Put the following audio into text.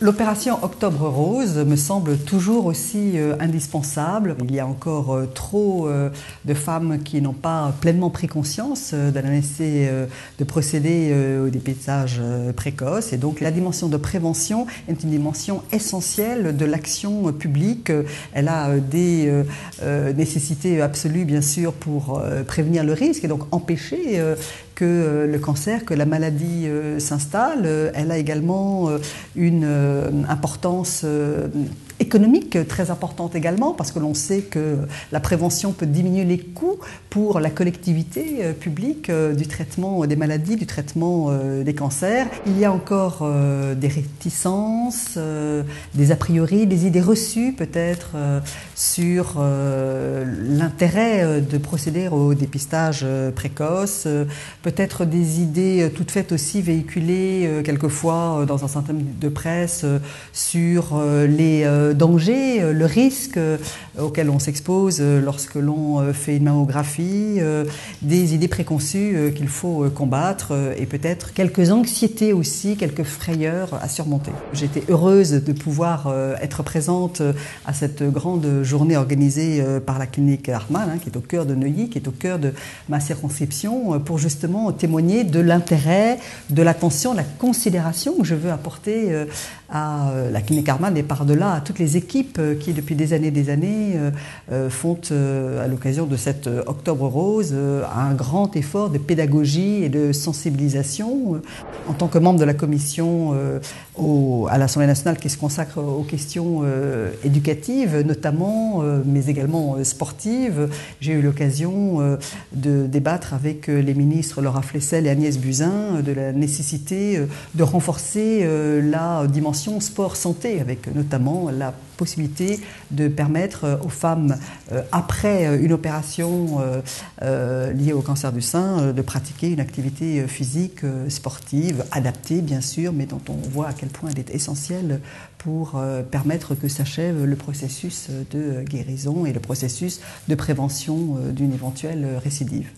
L'opération Octobre Rose me semble toujours aussi indispensable. Il y a encore trop de femmes qui n'ont pas pleinement pris conscience de la nécessité de procéder au dépistage précoce. Et donc la dimension de prévention est une dimension essentielle de l'action publique. Elle a des nécessités absolues, bien sûr, pour prévenir le risque et donc empêcher que le cancer, que la maladie s'installe. Elle a également une importance économique très importante également, parce que l'on sait que la prévention peut diminuer les coûts pour la collectivité publique du traitement des maladies, du traitement des cancers. Il y a encore des réticences, des a priori, des idées reçues peut-être sur l'intérêt de procéder au dépistage précoce, peut-être des idées toutes faites aussi véhiculées quelquefois dans un certain nombre de presse sur les danger, le risque auquel on s'expose lorsque l'on fait une mammographie, des idées préconçues qu'il faut combattre et peut-être quelques anxiétés aussi, quelques frayeurs à surmonter. J'étais heureuse de pouvoir être présente à cette grande journée organisée par la clinique Hartmann, qui est au cœur de Neuilly, qui est au cœur de ma circonscription, pour justement témoigner de l'intérêt, de l'attention, de la considération que je veux apporter à la clinique Hartmann et par-delà à toutes les équipes qui depuis des années font à l'occasion de cet Octobre Rose un grand effort de pédagogie et de sensibilisation. En tant que membre de la commission à l'Assemblée nationale qui se consacre aux questions éducatives notamment, mais également sportives, j'ai eu l'occasion de débattre avec les ministres Laura Flessel et Agnès Buzyn de la nécessité de renforcer la dimension sport-santé, avec notamment la possibilité de permettre aux femmes, après une opération liée au cancer du sein, de pratiquer une activité physique sportive, adaptée bien sûr, mais dont on voit à quel point elle est essentielle pour permettre que s'achève le processus de guérison et le processus de prévention d'une éventuelle récidive.